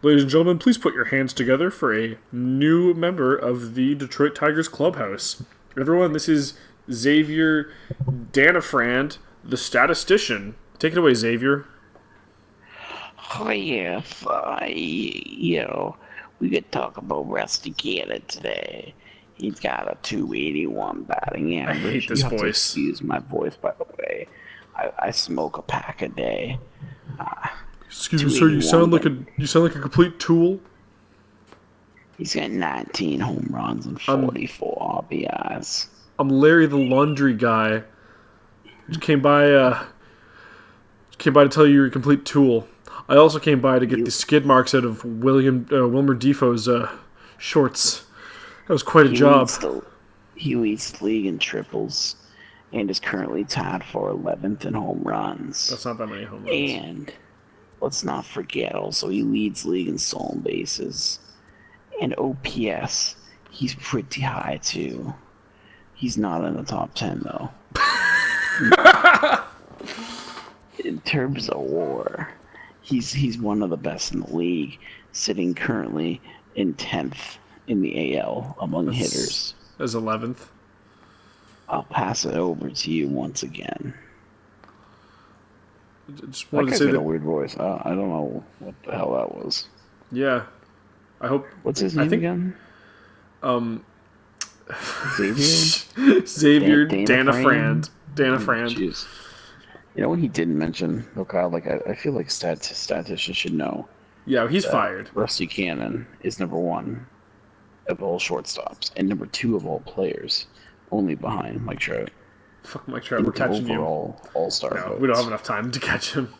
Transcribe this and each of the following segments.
Ladies and gentlemen, please put your hands together for a new member of the Detroit Tigers clubhouse. Everyone, this is Xavier Danafrand, the statistician. Take it away, Xavier. Oh, yeah, we could talk about Rusty Cannon today. He's got a 281 batting average. I hate this you have voice. To excuse my voice, by the way. I smoke a pack a day. Excuse me, sir. You sound like a complete tool. He's got 19 home runs and 44 RBIs. I'm Larry the laundry guy. Just came by to tell you you're a complete tool. I also came by to get the skid marks out of Wilmer Defoe's shorts. That was quite a job. He leads the league in triples and is currently tied for 11th in home runs. That's not that many home runs. And let's not forget, also, he leads league in stolen bases. And OPS, he's pretty high, too. He's not in the top 10, though. In terms of WAR, he's one of the best in the league, sitting currently in 10th in the AL among hitters. As 11th. I'll pass it over to you once again. Just wanted that to say got that. a weird voice. I don't know what the hell that was. Yeah, I hope. What's his name again? Xavier Danafrand. Jeez. You know what he didn't mention? Oh God, I feel like statisticians should know. Yeah, he's fired. Rusty Cannon is number 1 of all shortstops and number 2 of all players, only behind Mike Trout. Fuck Mike Trout, we're catching you. Overall All-Star No, votes. we don't have enough time to catch him.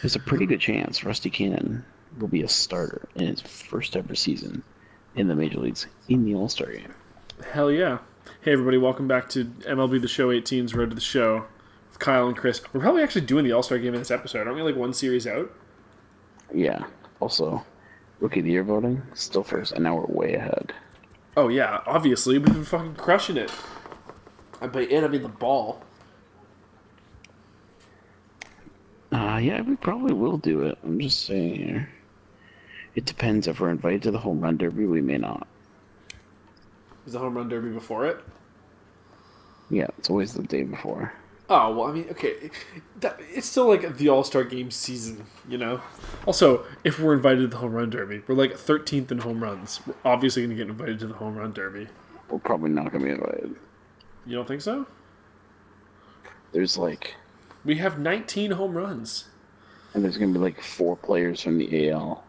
There's a pretty good chance Rusty Cannon will be a starter in his first ever season in the major leagues in the All-Star game. Hell yeah. Hey everybody, welcome back to MLB The Show 18's Road to the Show with Kyle and Chris. We're probably actually doing the All-Star game in this episode. Aren't we like one series out? Yeah. Also, Rookie of the Year voting, still first, and now we're way ahead. Oh yeah, obviously. We've been fucking crushing it. I mean the ball. Yeah, we probably will do it. I'm just saying here. It depends. If we're invited to the home run derby, we may not. Is the home run derby before it? Yeah, it's always the day before. Oh, well, I mean, okay. It's still like the All-Star game season, you know? Also, if we're invited to the home run derby, we're like 13th in home runs. We're obviously going to get invited to the home run derby. We're probably not going to be invited. You don't think so? There's We have 19 home runs. And there's going to be 4 players from the AL.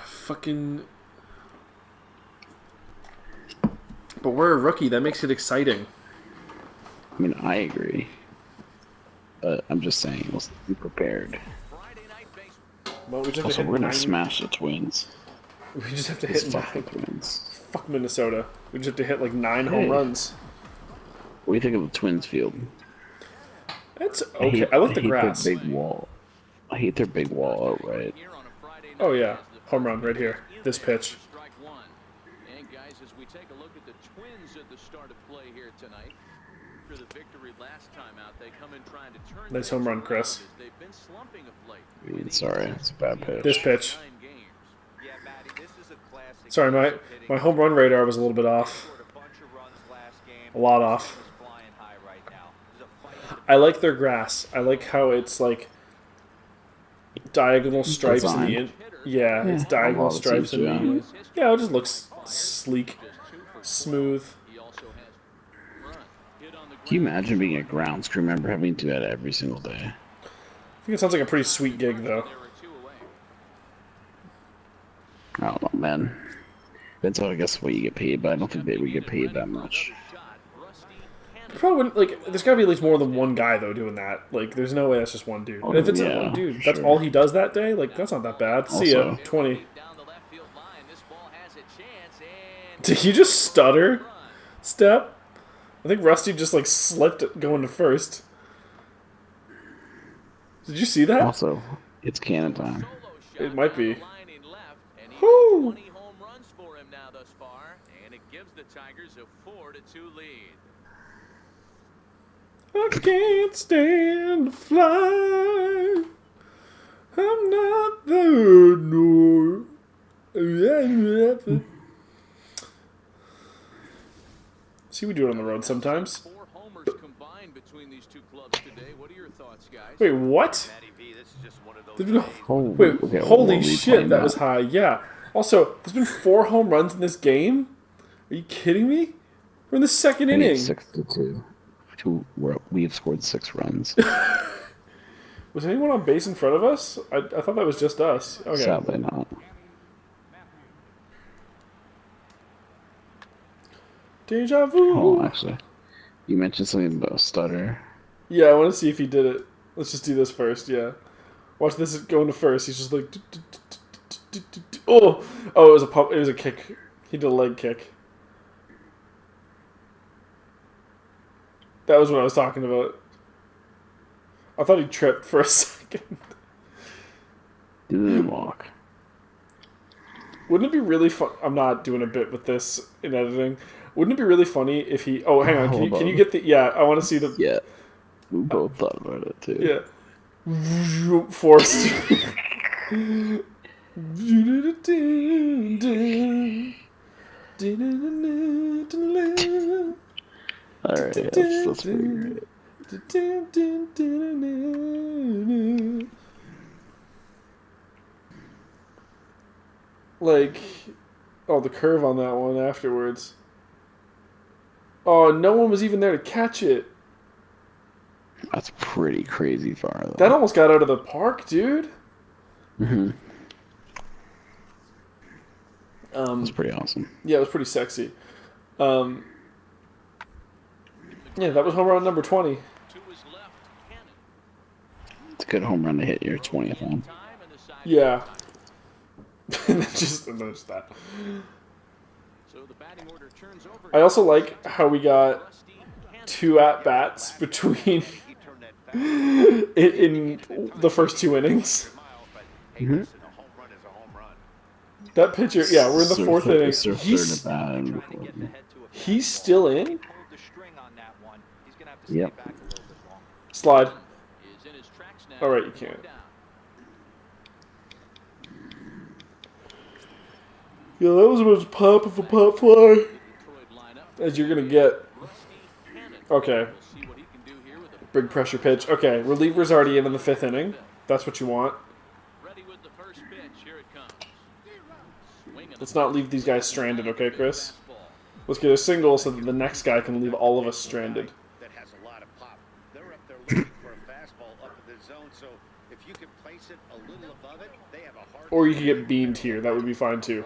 Fucking... But we're a rookie. That makes it exciting. I mean, I agree. But I'm just saying, let's be prepared. Well, we just Also, we're going to smash the Twins. We just have to hit Fuck the Twins. Fuck Minnesota. We just have to hit 9 home runs. What do you think of the Twins field? It's okay. I like the grass. Their big wall. I hate their big wall outright. Oh yeah, home run right here. This pitch. And guys, as we take a look at the Twins at the start of play here tonight, for the victory last time out, they come in trying to turn. Nice home run, Chris. They've been slumping of late. Sorry, it's a bad pitch. This pitch. Sorry, my home run radar was a little bit off. A lot off. I like their grass. I like how it's diagonal stripes in the end. Yeah, it's diagonal stripes in the end. Yeah, it just looks sleek, smooth. Can you imagine being a grounds crew member having to do that every single day? I think it sounds like a pretty sweet gig, though. I don't know, man. Depends on, I guess, what you get paid, but I don't think they would get paid that much. Probably wouldn't, there's gotta be at least more than one guy, though, doing that. There's no way that's just one dude. And if it's one dude, that's all he does that day, that's not that bad. See ya, 20. Did you just stutter, Step? I think Rusty just, slipped going to first. Did you see that? Also, it's cannon time. It might be. Woo! Woo! 20 home runs for him now thus far, and it gives the Tigers a 4-2 lead. I can't stand to fly. I'm not the no. See, we do it on the road sometimes. 4 homers combined between these two clubs today. What are your thoughts, guys? Wait, what? There's been, Oh, wait, okay, holy we'll shit, replay that was high. Yeah. Also, there's been 4 home runs in this game? Are you kidding me? We're in the second inning. 6-2. We have scored 6 runs. Was anyone on base in front of us? I thought that was just us. Okay. Sadly not. Deja vu. Oh, actually, you mentioned something about a stutter. Yeah, I want to see if he did it. Let's just do this first, yeah. Watch this go into first. He's just like... Oh! Oh, it was a kick. He did a leg kick. That was what I was talking about. I thought he tripped for a second. Didn't walk. Wouldn't it be really fun? I'm not doing a bit with this in editing. Wouldn't it be really funny if he... Oh, hang on. Can you get the... Yeah, I want to see the... Yeah. We both thought about it, too. Yeah. Forced. Alright, that's pretty great. Like, oh, the curve on that one afterwards. Oh, no one was even there to catch it. That's pretty crazy far, though. That almost got out of the park, dude. Mm-hmm. That's That's pretty awesome. Yeah, it was pretty sexy. Yeah, that was home run number 20. It's a good home run to hit your 20th one. Yeah. and then just that. I also like how we got 2 at-bats between in the first 2 innings. Mm-hmm. That pitcher, yeah, we're in the 4th inning. He's still in? Yep. Slide. Alright, you can't. Yeah, that was as much pop of a pop fly as you're gonna get. Okay. Big pressure pitch. Okay, reliever's already in the 5th inning. That's what you want. Let's not leave these guys stranded, okay, Chris? Let's get a single so that the next guy can leave all of us stranded. Or you could get beamed here. That would be fine, too.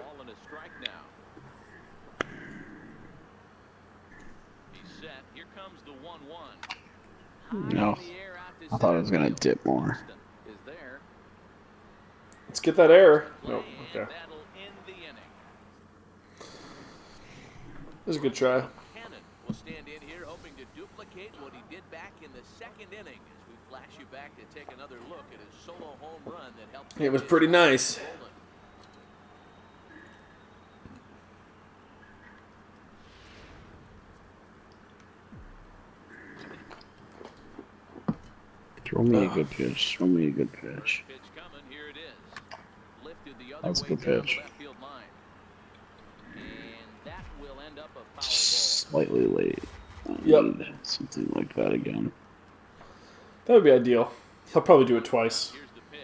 No. I thought it was going to dip more. Let's get that error. Nope. Okay. That was a good try. Will stand in here hoping to duplicate what he did back in the 2nd inning as we flash you back to take another look at his solo home run that helped. It was pretty nice. Throw me a good pitch. Throw me a good pitch. Pitch coming, here it is. Lifted the other That's a way good down the pitch. left field line. And that will end up a foul ball. Slightly late. Yep. Need something like that again. That would be ideal. He'll probably do it twice. Here's the pitch.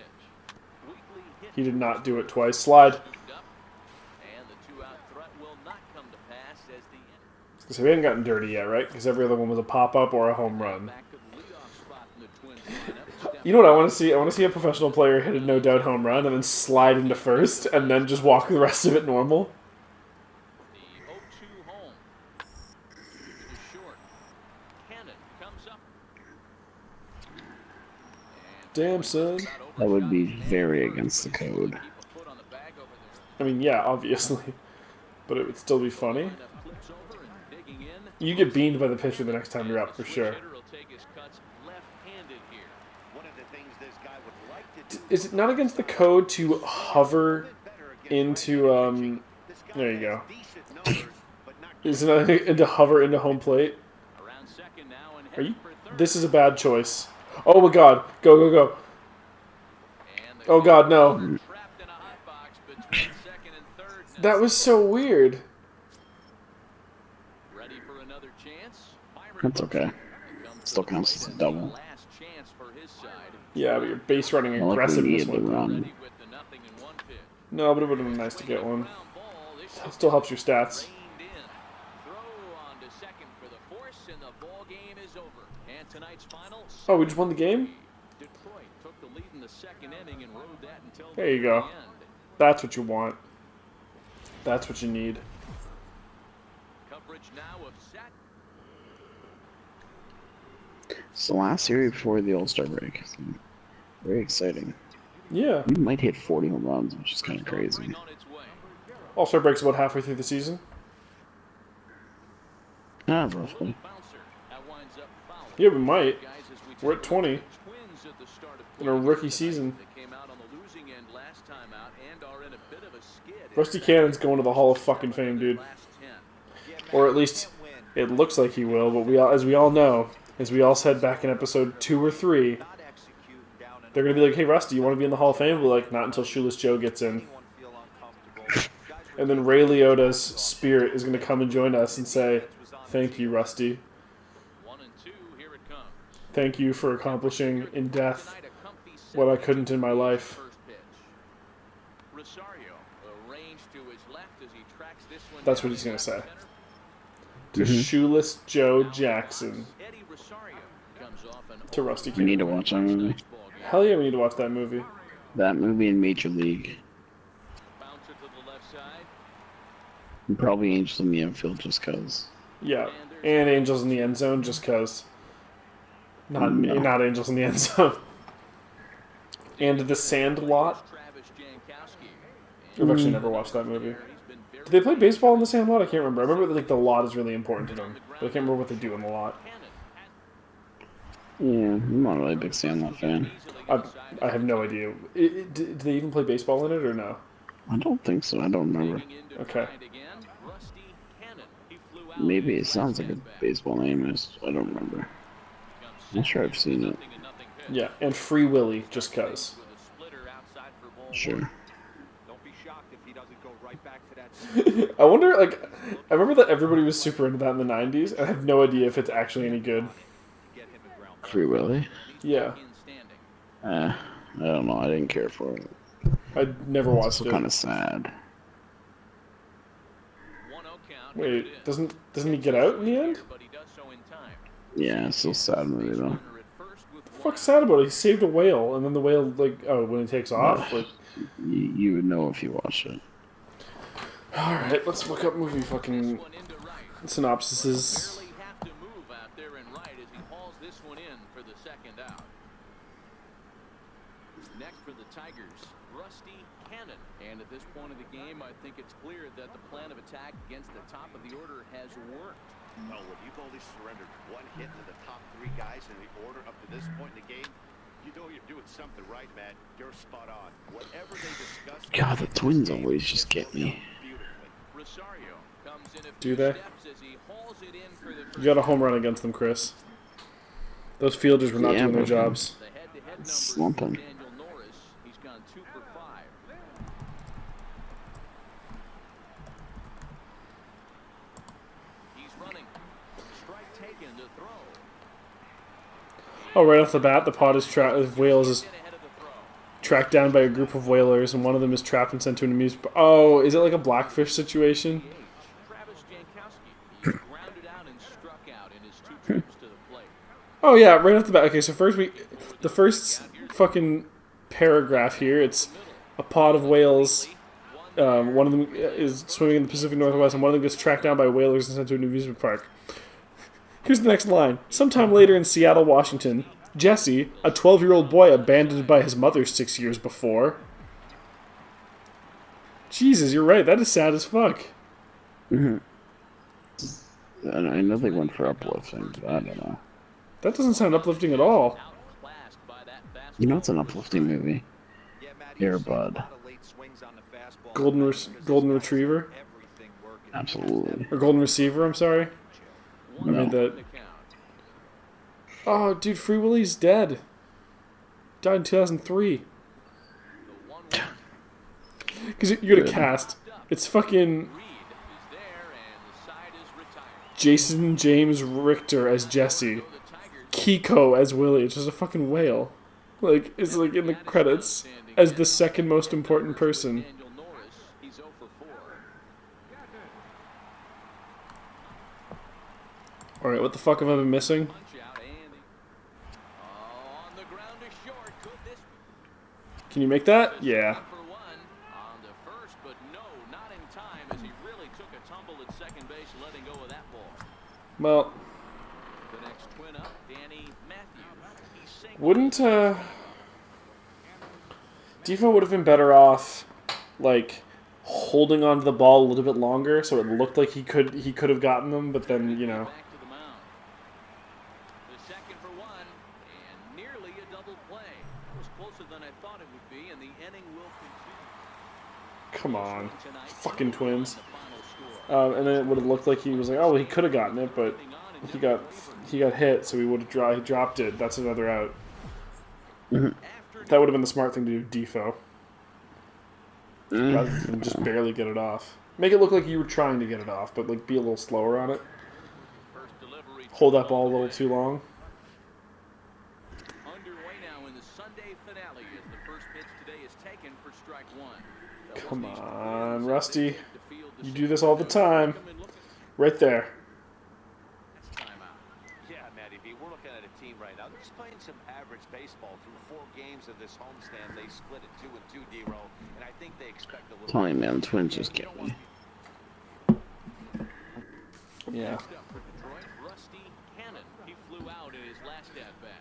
Weakly hit, He did not do it twice. Slide. moved up, and the 2-out threat will not come to pass as the inning. So we haven't gotten dirty yet, right? Because every other one was a pop-up or a home run. Back to the leadoff spot in the Twins lineup. You know what I want to see? I want to see a professional player hit a no-doubt home run and then slide into first and then just walk the rest of it normal. The 0-2 home. To short. Cannon comes up. Damn, son. That would be very against the code. Keep a foot on the bag over I there. mean, yeah, obviously. But it would still be funny. Lineup flips over and digging in. You get beamed by the pitcher the next time you're up, for sure. Hitter will take his cuts left-handed here. One of the Is it not against the code to hover into there you go. Is it not into hover into home plate? Are you? This is a bad choice. Oh my god. Go, go, go. Oh god, no. That was so weird. That's okay. Still counts as a double. Yeah, but your base running Not like we aggressiveness need the went down. run. No, but it would have been nice to get one. Still helps your stats. Oh, we just won the game? There you go. That's what you want. That's what you need. It's the last series before the All-Star break. So very exciting. Yeah. We might hit 40 home runs, which is kind of crazy. All-Star break's about halfway through the season. Ah, roughly. Yeah, we might. We're at 20 in our rookie season. Rusty Cannon's going to the Hall of fucking Fame, dude. Or at least it looks like he will, but as we all know, as we all said back in episode 2 or 3, they're going to be like, hey, Rusty, you want to be in the Hall of Fame? We're like, not until Shoeless Joe gets in. And then Ray Liotta's spirit is going to come and join us and say, thank you, Rusty. Thank you for accomplishing in death what I couldn't in my life. That's what he's going to say. To Shoeless Joe Jackson. To Rusty Cannon. We need to watch that movie. Hell yeah, we need to watch that movie. That movie in Major League. And probably Angels in the Infield just cause. Yeah, and Angels in the End Zone just cause. Not Angels in the End Zone. And The Sandlot. I've actually never watched that movie. Did they play baseball in The Sandlot? I can't remember. I remember that the lot is really important to them, but I can't remember what they do in the lot. Yeah, I'm not really a big Sandlot fan. I have no idea. Did they even play baseball in it or no? I don't think so. I don't remember. Okay. Maybe it sounds like a baseball name. I don't remember. I'm not sure I've seen it. Yeah, and Free Willy, just cause. Sure. I wonder, like, I remember that everybody was super into that in the 90s, and I have no idea if it's actually any good. Free Willy? Yeah. I don't know. I didn't care for it. I never watched It's it. kind of sad. Wait, doesn't he get out in the end? Yeah, it's still a sad movie though. What the fuck's sad about it? He saved a whale, and then the whale, like, oh, when he takes off? Like, you would know if you watched it. alright, let's look up movie fucking synopsises. Next for the Tigers, Rusty Cannon. And at this point of the game, I think it's clear that the plan of attack against the top of the order has worked. Well, when you've only surrendered one hit to the top 3 guys in the order up to this point in the game, you know you're doing something right, man. You're spot on. Whatever they discuss. God, the Twins always just get me. Do they? You got a home run against them, Chris. Those fielders were not doing their jobs. Slumping. Oh, right off the bat, the pod is whales is tracked down by a group of whalers, and one of them is trapped and sent to an amusement park. Oh, is it like a Blackfish situation? Oh yeah, right off the bat. Okay, so the first fucking paragraph here. It's a pod of whales. One of them is swimming in the Pacific Northwest, and one of them gets tracked down by whalers and sent to an amusement park. Here's the next line. Sometime later in Seattle, Washington, Jesse, a 12-year-old boy abandoned by his mother 6 years before. Jesus, you're right. That is sad as fuck. Mm-hmm. I know they went for uplifting, but I don't know. That doesn't sound uplifting at all. You know, it's an uplifting movie. Yeah, Matt, Air you've seen a Bud. lot of late swings on the fastball Golden tonight because Golden this guy has Retriever everything working. Absolutely. or Golden Receiver. I'm sorry. I No. made that. Oh, dude, Free Willy's dead. Died in 2003. Because you got a Good. cast. It's fucking Jason James Richter as Jesse, Kiko as Willie. It's just a fucking whale. Like, it's like in the credits as the second most important person. Alright, what the fuck have I been missing? Can you make that? Yeah. Well, wouldn't Defoe would have been better off, like, holding onto the ball a little bit longer so it looked like he could have gotten them, but then, you know. Come on, fucking Twins. And then it would have looked like he was like, oh, well, he could have gotten it, but he got hit, so he would have he dropped it. That's another out. That would have been the smart thing to do, Defoe, rather than just barely get it off. Make it look like you were trying to get it off, but like be a little slower on it. Hold that ball a little too long. Come on, Rusty. You do this all the time. Right there. Yeah, Matty B, we're looking at a team right now. They're just playing some average baseball through 4 games of this homestand. They split it 2-2, D-Row, and I think they expect a little. Telling you, man, the Twins just get me. Yeah.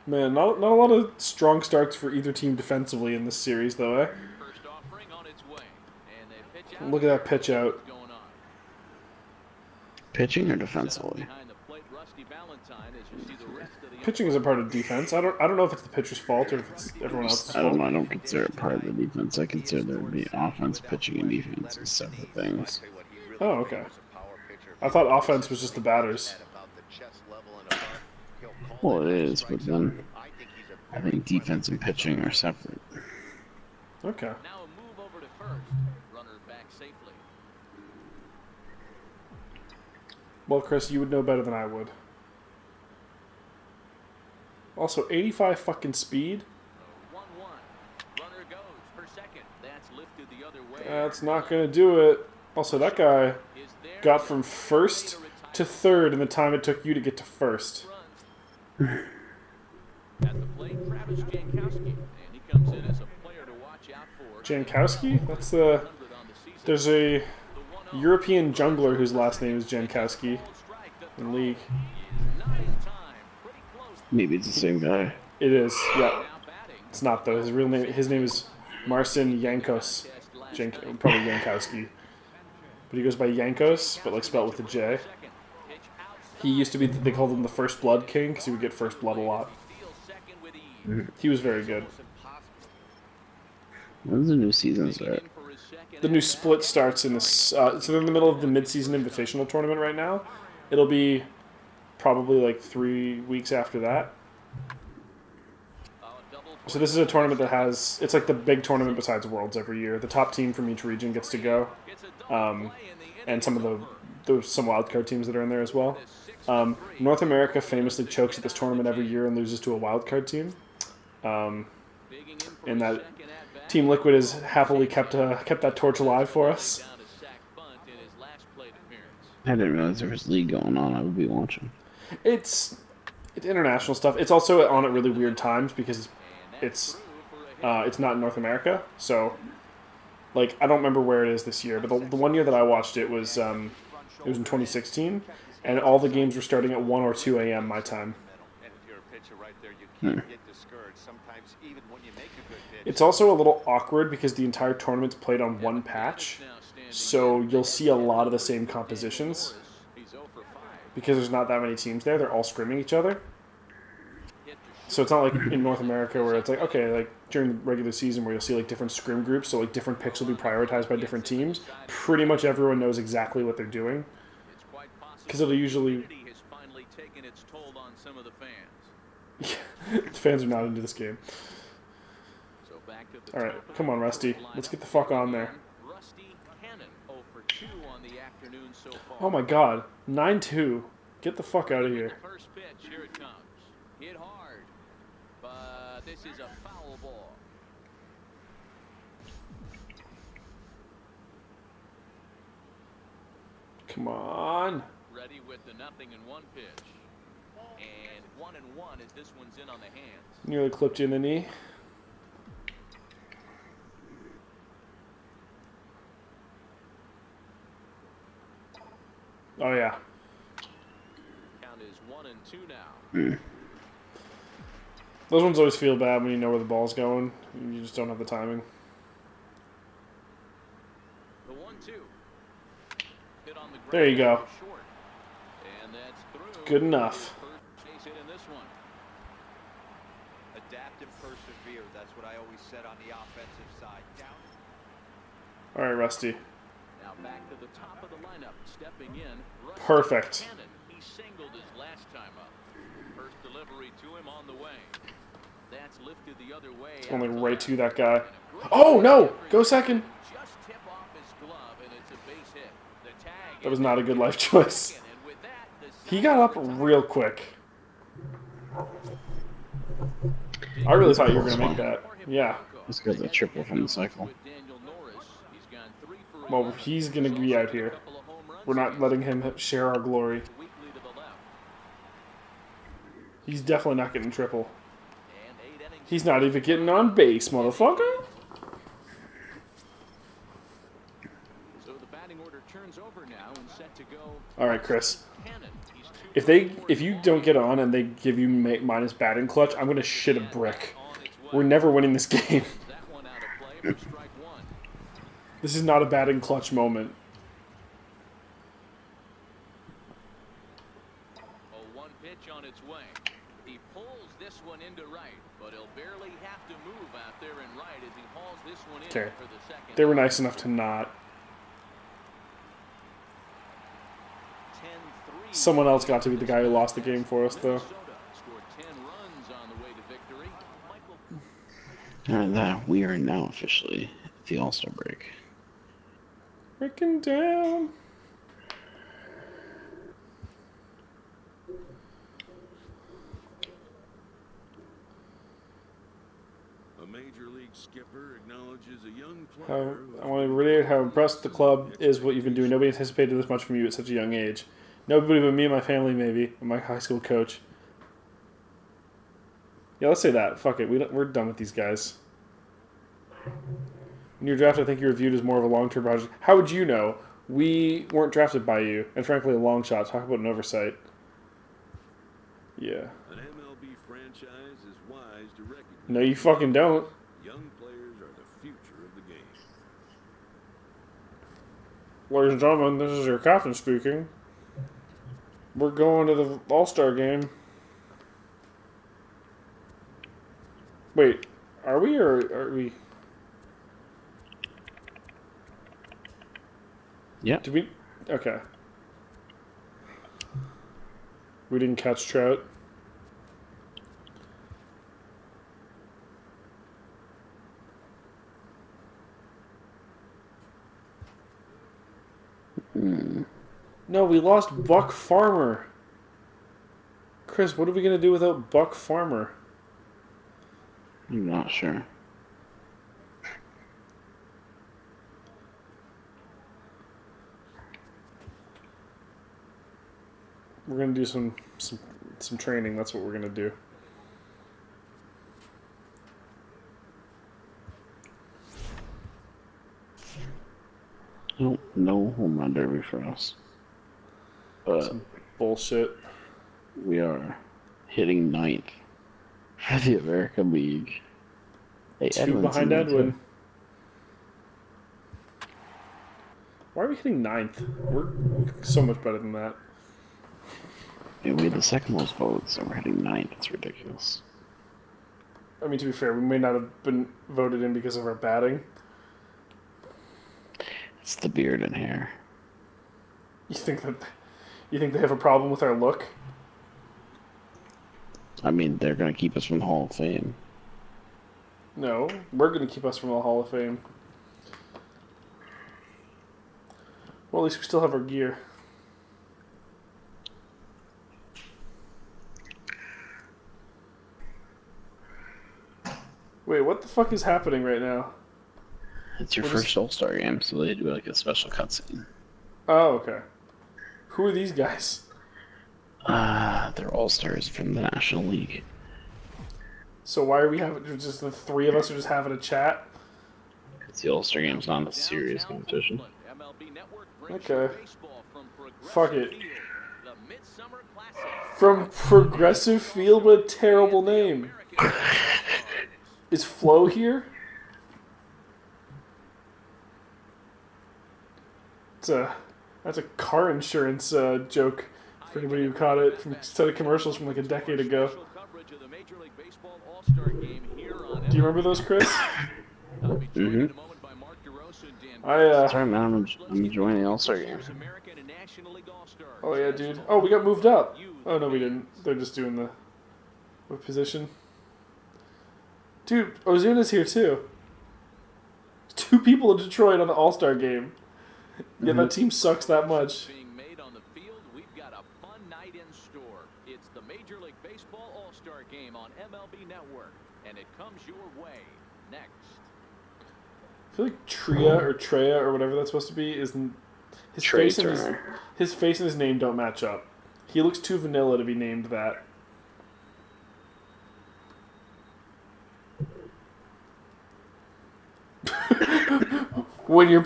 Man, not a lot of strong starts for either team defensively in this series, though, eh? Look at that pitch out. Pitching or defensively? Pitching is a part of defense. I don't know if it's the pitcher's fault or if it's everyone else's I don't fault. know. I don't consider it part of the defense. I consider there to be offense, pitching, and defense as separate things. Oh, okay. I thought offense was just the batters. Well, it is, but then I think defense and pitching are separate. Okay. Well, Chris, you would know better than I would. Also, 85 fucking speed? That's not going to do it. Also, that guy got from first to third in the time it took you to get to first. Jankowski? That's the... There's a European jungler whose last name is Jankowski in League. Maybe it's the same guy. It is, yeah. It's not, though. His name is Marcin Jankos. Probably Jankowski. But he goes by Jankos, but like spelled with a J. He used to be, they called him the First Blood King, because he would get First Blood a lot. He was very good. When's the new season start? The new split starts in this. So they're in the middle of the mid-season invitational tournament right now. It'll be probably like 3 weeks after that. So this is a tournament that has. It's like the big tournament besides Worlds every year. The top team from each region gets to go, and some of there's some wildcard teams that are in there as well. North America famously chokes at this tournament every year and loses to a wildcard team. And that Team Liquid has happily kept that torch alive for us. I didn't realize there was a league going on. I would be watching. It's international stuff. It's also on at really weird times because it's not in North America. So, like, I don't remember where it is this year, but the one year that I watched it was in 2016, and all the games were starting at 1 or 2 a.m. my time. It's also a little awkward because the entire tournament's played on one patch, so you'll see a lot of the same compositions. Because there's not that many teams there, they're all scrimming each other. So it's not like in North America where it's like, okay, like during the regular season where you'll see like different scrim groups, so like different picks will be prioritized by different teams. Pretty much everyone knows exactly what they're doing. Because it'll usually... has finally taken its toll on some of the fans. The fans are not into this game. So back to the All top right, of come on, the Rusty. lineup. Let's get the fuck on there. Rusty Cannon 0 for 2 on the afternoon so far. Oh my god. 9-2. Get the fuck out of here. The first pitch, here it comes. Hit hard, but this is a foul ball. Come on. Ready with the 0-1 pitch. And 1-1 as this one's in on the hands. Nearly clipped you in the knee. Oh yeah. Count is 1-2 now. Those ones always feel bad when you know where the ball's going. And you just don't have the timing. The 1-2. Hit on the ground. There you go. Short. And that's through. Good enough. First base hit in this one. Adapt and persevere. That's what I always said on the offensive side. Down. All right, Rusty. Now back to the top of the lineup. Stepping in. Rusty Perfect. Cannon. He singled his last time up. First delivery to him on the way. That's lifted the other way. Only out to right left. to that guy. Oh no! Go second. Just tip off his glove and it's a base hit. The tag. That was not a good life choice. And with that, the He got up real quick. I really thought you were gonna make that. Yeah. Let's go to the triple from the cycle. Well, he's gonna be out here. We're not letting him share our glory. He's definitely not getting triple. He's not even getting on base, motherfucker. So the batting order turns over now and set to go. All right, Chris. Cannon. If you don't get on and they give you minus batting clutch, I'm gonna shit a brick. We're never winning this game. That one out of play for strike one. This is not a batting clutch moment. Oh, one pitch on its way. He pulls this one into right, but he'll barely have to move out there in right as he hauls this one in Okay. for the second. They were nice enough to not. 10-3. Someone else got to be the guy who lost the game for us, though. Minnesota scored 10 runs on the way to victory. Michael And that we are now officially at the All-Star break. Breaking down. A major league skipper acknowledges a young I player. want to reiterate how impressed the club is what you've been doing. Nobody anticipated this much from you at such a young age. Nobody but me and my family, maybe, and my high school coach. Yeah, let's say that. Fuck it. We're done with these guys. In your draft, I think you're viewed as more of a long-term project. How would you know? We weren't drafted by you, and frankly, a long shot. Talk about an oversight. Yeah. An MLB franchise is wise to recognize No, you fucking don't. young players are the future of the game. Ladies and gentlemen, this is your captain speaking. We're going to the All-Star game. Wait, are we or are we? Yeah. Did we? Okay. We didn't catch Trout. No, we lost Buck Farmer. Chris, what are we going to do without Buck Farmer? I'm not sure. We're going to do some training. That's what we're going to do. No home run derby for us. But Bullshit. we are hitting ninth for the American League. Hey, Two Edwin's behind in there, Edwin. too. Why are we hitting ninth? We're so much better than that. Yeah, we had the second most votes, and we're hitting ninth. It's ridiculous. I mean, to be fair, we may not have been voted in because of our batting. It's the beard and hair. You think they have a problem with our look? I mean, they're gonna keep us from the Hall of Fame. No, we're going to keep us from the Hall of Fame. Well, at least we still have our gear. Wait, what the fuck is happening right now? It's your first All-Star game, so they do like a special cutscene. Oh, okay. Who are these guys? They're All-Stars from the National League. So why are we having just the three of us are just having a chat? It's the All-Star game's not a serious competition. Okay. Fuck it. From Progressive Field, what a terrible name. Is Flo here? That's a car insurance joke for anybody who caught it from a set of commercials from like a decade ago. Do you remember those, Chris? Mm-hmm. That's right, man. I'm enjoying the All-Star game. Oh yeah, dude. Oh, we got moved up. Oh no, we didn't. They're just doing the what position? Dude, Ozuna's here too. 2 people in Detroit on the All-Star game. Yeah, that team sucks that much. Being made on the field, we've got a fun night in store. It's the Major League Baseball All-Star Game on MLB Network, and it comes your way next. I feel like Tria or Treya or whatever that's supposed to be is his face and his face and his name don't match up. He looks too vanilla to be named that. When you're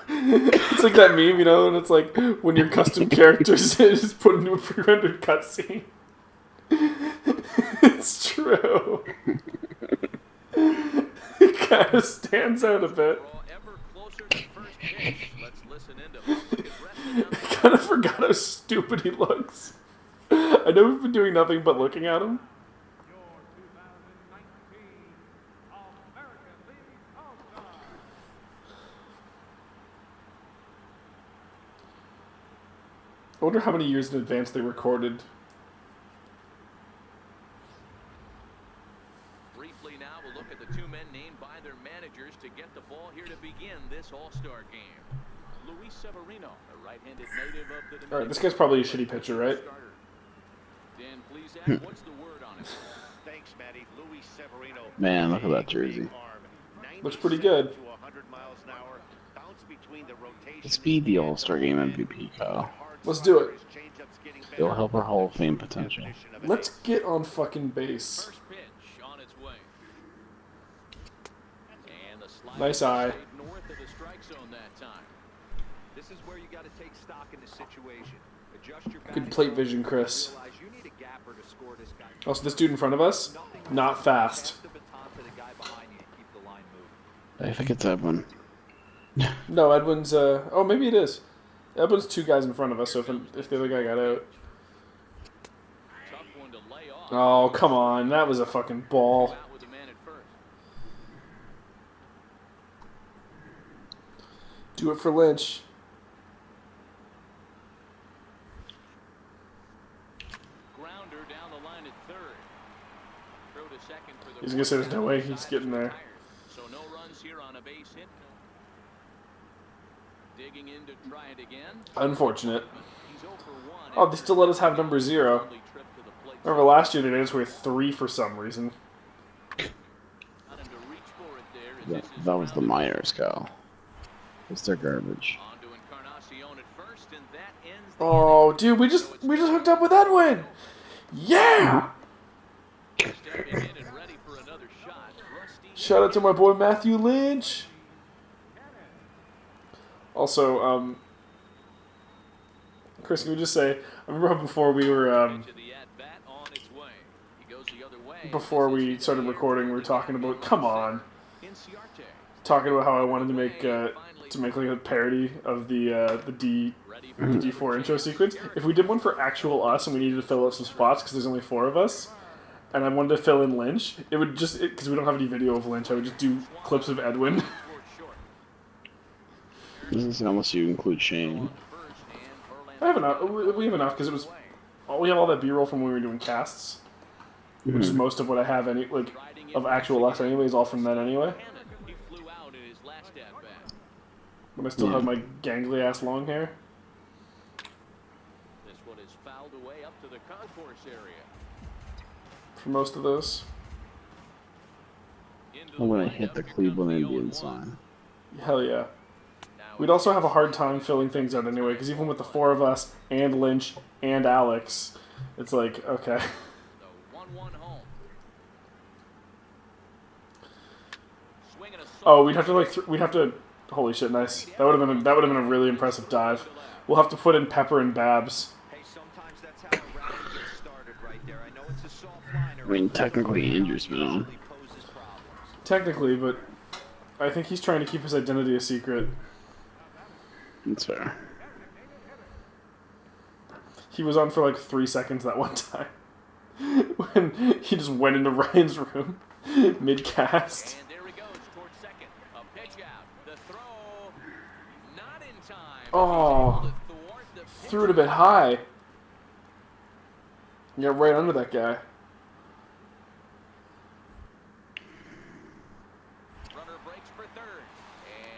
it's like that meme, you know, and it's like when your custom characters is put into a pre-rendered cutscene. It's true. It kind of stands out a bit. I kind of forgot how stupid he looks. I know we've been doing nothing but looking at him. I wonder how many years in advance they recorded. Briefly now, we'll look at the 2 men named by their managers to get the ball here to begin this All-Star game. Luis Severino, a right-handed native of the... Alright, this guy's probably a shitty pitcher, right? Dan, please add, what's the word on it? Thanks, Matty. Luis Severino. Man, look at that jersey. Looks pretty good. Let's be the All-Star game MVP, Kyle. Let's do it. It'll help our Hall of Fame potential. Let's get on fucking base. First pitch on its way. And the slide Nice eye. stayed north of the strike zone that time. This is where you got to take stock in the situation. Adjust your Good plate vision, Chris. realize you need a gapper to score this guy. Also, this dude in front of us, not fast. Pass the baton to the guy behind you to keep the line moving. I think it's Edwin. No, Edwin's, oh, maybe it is. Edwin's 2 guys in front of us, so if the other guy got out. Tough one to lay off. Oh, come on. That was a fucking ball. Out with the man at first. Do it for Lynch. Grounder down the line at third. Throw to second for the... He's gonna say there's no way he's getting there. So no runs here on a base hit. Digging in to try it again. Unfortunate. He's 0 for 1. Oh, they still let us have number 0. Only trip to the plate. Remember last year they made us wear 3 for some reason. Got him to reach for it there as this is That was the grounded. Myers, Kyle. It's their garbage. On to Encarnacion at first, and that ends the Oh, dude, we just hooked up with Edwin. Yeah. stepping in and ready for another shot. Rusty Shout out to my boy Matthew Lynch. Also, Chris, can we just say, I remember how before we were, to the at-bat on its way. He goes the other way. before we started recording, we were talking about, come on, Inciarte. talking about how I wanted to make like a parody of the D4 intro sequence. If we did one for actual us and we needed to fill up some spots because there's only 4 of us, and I wanted to fill in Lynch, it would just, because we don't have any video of Lynch, I would just do clips of Edwin. Unless you include Shane. I have enough. We have enough because it was. We have all that B-roll from when we were doing casts, which is most of what I have of actual us anyways, all from that anyway. But I still have my gangly ass long hair. This one is fouled away up to the concourse area. For most of those. I'm gonna hit the Cleveland Indians sign. Hell yeah. We'd also have a hard time filling things out anyway, because even with the four of us, and Lynch, and Alex, it's like, okay. The 1-1 home. Oh, we'd have to, holy shit, nice. That would have been a really impressive dive. We'll have to put in Pepper and Babs. Hey, sometimes that's how a rally gets started right there. I know it's a soft line. I mean, technically Andrew's been on. Technically, but I think he's trying to keep his identity a secret. That's fair. He was on for like 3 seconds that one time. When he just went into Ryan's room mid-cast. And there he goes towards second. A pitch out. The throw. Not in time. Oh. Threw it a bit high. Yeah, right under that guy. Runner breaks for third.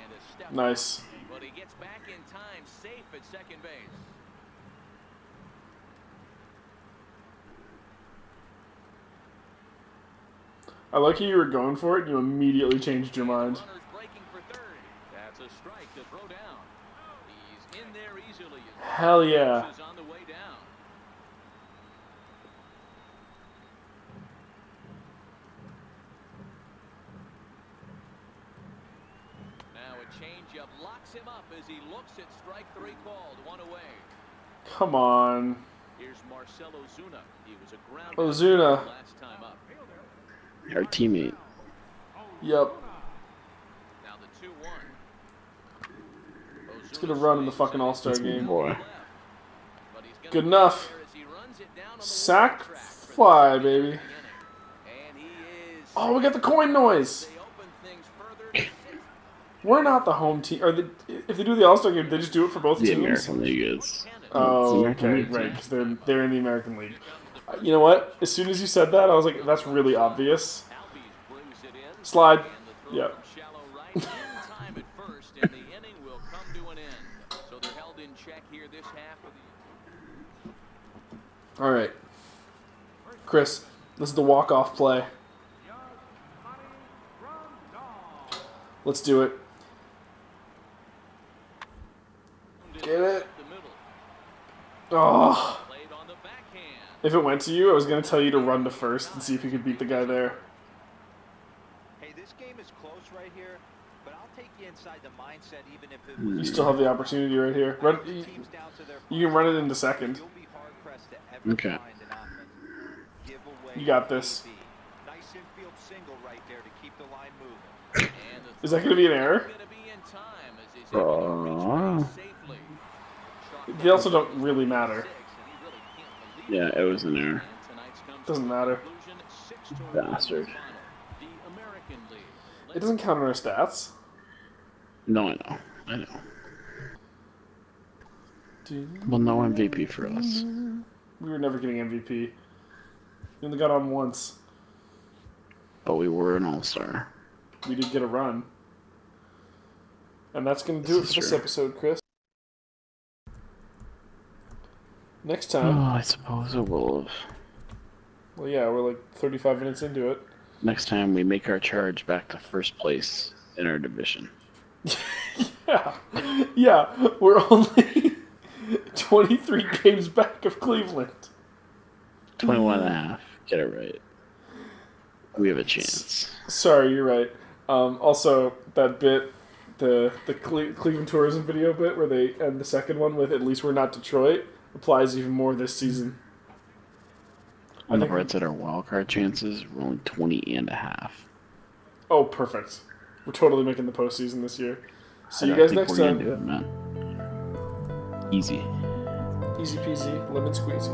And a step. Nice. But he gets back in time, safe at second base. I like how you were going for it and you immediately changed your mind. Runner's breaking for third. That's a strike to throw down. He's in there easily. Hell yeah. Is on the way down. Now a changeup locks him up as he looks at strike three called. One away. Come on. Here's Marcell Ozuna. He was a ground Ozuna. last time up. Our teammate. Yep. Now the 2-1. It's gonna run in the fucking All-Star game. Boy. But he's gonna Good enough. as he runs it down on the Sack track for the fly, baby. and he is Oh, we got the coin noise. they open things further to 6. We're not the home team. If they do the All-Star game, they just do it for both The teams. American League is. Oh, It's the okay, American right, League. because they're in the American League. You know what? As soon as you said that, I was like, that's really obvious. Albies brings it in. Slide. And the throw Yep. from shallow right in time at first, and the inning will come to an end. So they're held in check here this half of the. All right, Chris, this is the walk-off play. Let's do it. Get it? The middle. Oh. Played on the backhand. If it went to you, I was going to tell you to run to first and see if you could beat the guy there. Hey, this game is close right here, but I'll take you inside the mindset even if it You was. still have the opportunity right here. Run. Teams down to their You can run it into second. You'll be hard pressed to ever Okay. find an offense. Give away You got this. AB. Nice infield single right there to keep the line moving. And the Is that going to be an error? gonna be in time as he's able to reach base safely. They also don't really matter. 6, and he really can't believe Yeah, it was an error. And tonight's comes to Doesn't matter. conclusion, 6-1 Bastard. final. The American League. It doesn't count on our stats. No, I know. Well, no MVP for us. We were never getting MVP. We only got on once. But we were an all-star. We did get a run. And that's going to do it This for is this true. episode, Chris. Next Oh, time, I suppose it will have. well, yeah, we're like 35 minutes into it. Next time we make our charge back to first place in our division. Yeah, we're only 23 games back of Cleveland. 21 and a half. Get it right. We have a chance. Sorry, you're right. Also, that bit, the Cleveland tourism video bit where they end the second one with "At least we're not Detroit" applies even more this season. On the think- Reds at our wild card chances, we're only 20 and a half. Oh, perfect. We're totally making the postseason this year. See I you don't guys think next we're gonna time. do it, man. Easy. Easy peasy, lemon squeezy.